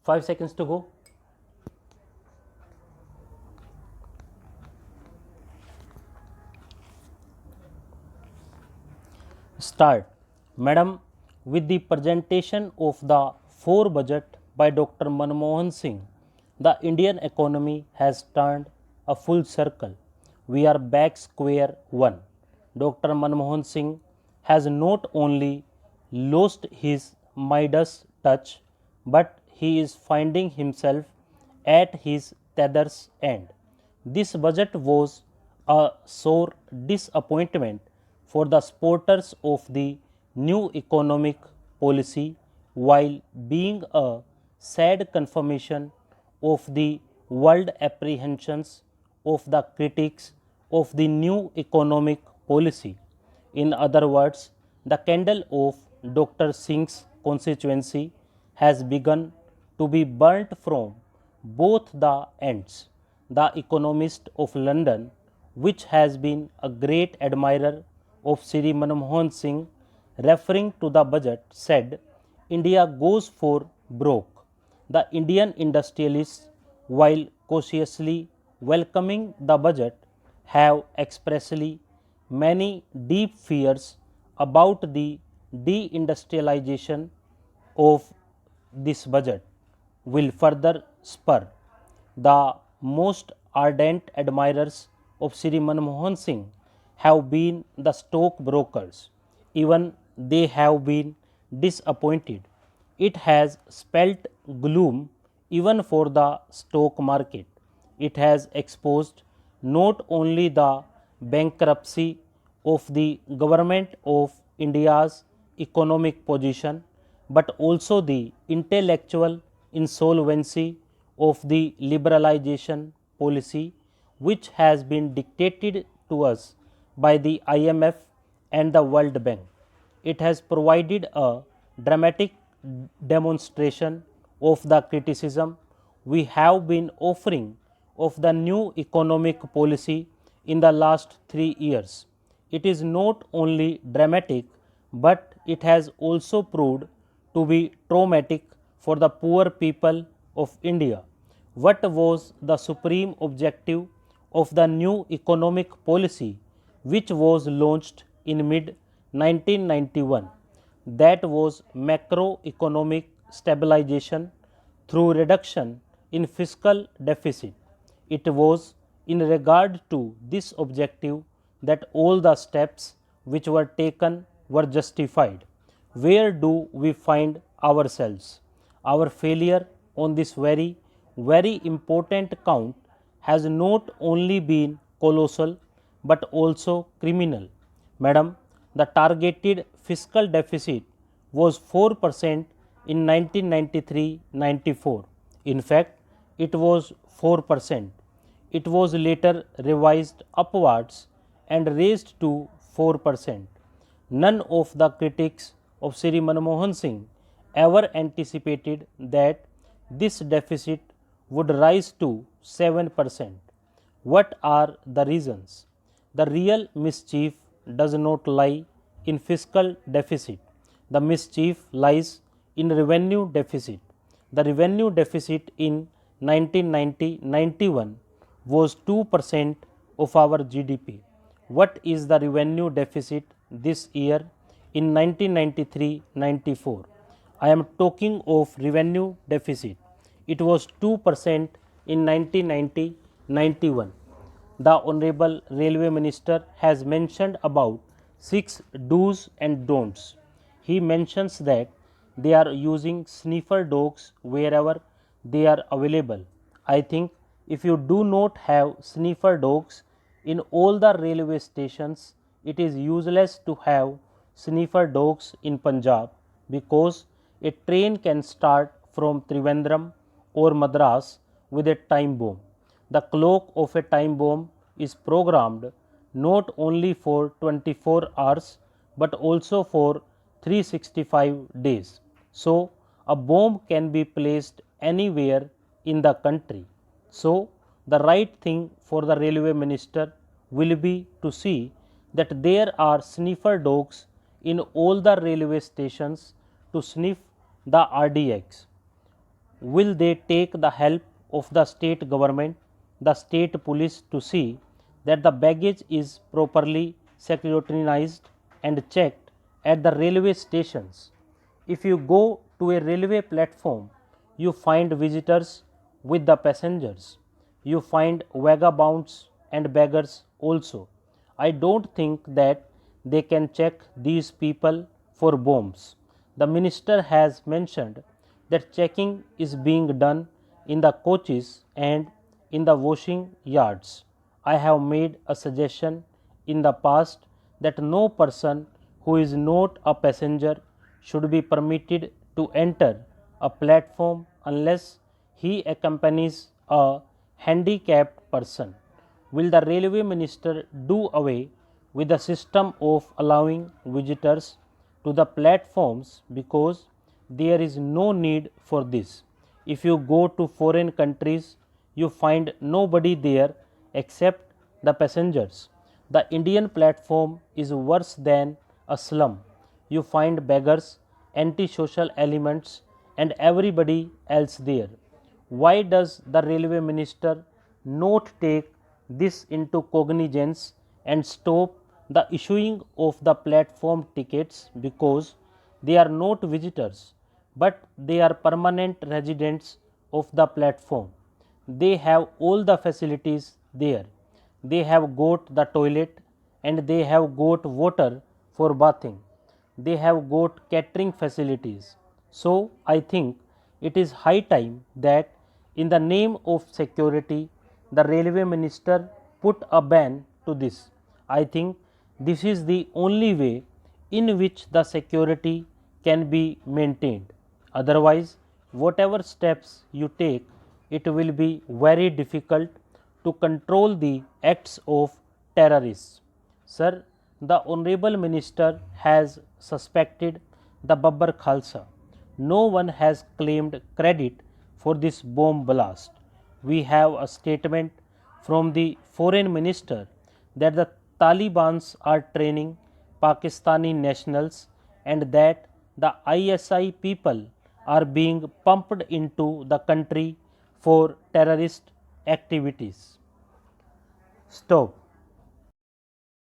5 seconds to go. Start. Madam, with the presentation of the 4 budget by Dr. Manmohan Singh, the Indian economy has turned a full circle. We are back square one. Dr. Manmohan Singh has not only lost his Midas touch, but he is finding himself at his tether's end. This budget was a sore disappointment for the supporters of the new economic policy, while being a sad confirmation of the world apprehensions of the critics of the new economic policy. In other words, the candle of Dr. Singh's constituency has begun to be burnt from both the ends. The Economist of London, which has been a great admirer of Sri Manmohan Singh, referring to the budget, said, India goes for broke. The Indian industrialists, while cautiously welcoming the budget, have expressly many deep fears about the deindustrialization of this budget will further spur. The most ardent admirers of Sri Manmohan Singh have been the stockbrokers. Even they have been disappointed. It has spelt gloom even for the stock market. It has exposed not only the bankruptcy of the government of India's economic position, but also the intellectual insolvency of the liberalization policy which has been dictated to us by the IMF and the World Bank. It has provided a dramatic demonstration of the criticism we have been offering of the new economic policy in the last 3 years. It is not only dramatic, but it has also proved to be traumatic for the poor people of India. What was the supreme objective of the new economic policy which was launched in mid 1991? That was macroeconomic stabilization through reduction in fiscal deficit. It was in regard to this objective that all the steps which were taken were justified. Where do we find ourselves? Our failure on this very important count has not only been colossal but also criminal. Madam, the targeted fiscal deficit was 4% in 1993-94. In fact, it was 4%. It was later revised upwards and raised to 4%. None of the critics of Sri Manmohan Singh ever anticipated that this deficit would rise to 7%. What are the reasons? The real mischief does not lie in fiscal deficit. The mischief lies in revenue deficit. The revenue deficit in 1990-91 was 2% of our GDP. What is the revenue deficit this year in 1993-94? I am talking of revenue deficit. It was 2% in 1990-91. The Honorable Railway Minister has mentioned about 6 do's and don'ts. He mentions that they are using sniffer dogs wherever they are available. I think if you do not have sniffer dogs in all the railway stations, it is useless to have sniffer dogs in Punjab, because a train can start from Trivandrum or Madras with a time bomb. The clock of a time bomb is programmed not only for 24 hours but also for 365 days. So, a bomb can be placed anywhere in the country. So, the right thing for the railway minister will be to see that there are sniffer dogs in all the railway stations to sniff the RDX. Will they take the help of the state government, the state police to see that the baggage is properly scrutinized and checked at the railway stations? If you go to a railway platform, you find visitors with the passengers. You find vagabonds and beggars also. I don't think that they can check these people for bombs. The minister has mentioned that checking is being done in the coaches and in the washing yards. I have made a suggestion in the past that no person who is not a passenger should be permitted to enter a platform unless he accompanies a handicapped person. Will the railway minister do away with the system of allowing visitors to the platforms because there is no need for this? If you go to foreign countries, you find nobody there except the passengers. The Indian platform is worse than a slum. You find beggars, antisocial elements, and everybody else there. Why does the railway minister not take this into cognizance and stop the issuing of the platform tickets because they are not visitors but they are permanent residents of the platform? They have all the facilities there. They have got the toilet and they have got water for bathing. They have got catering facilities. So, I think it is high time that in the name of security, the railway minister put a ban to this. I think this is the only way in which the security can be maintained. Otherwise, whatever steps you take, it will be very difficult to control the acts of terrorists. Sir, the Honorable Minister has suspected the Babbar Khalsa. No one has claimed credit for this bomb blast. We have a statement from the Foreign Minister that the Talibans are training Pakistani nationals and that the ISI people are being pumped into the country for terrorist activities. Stop.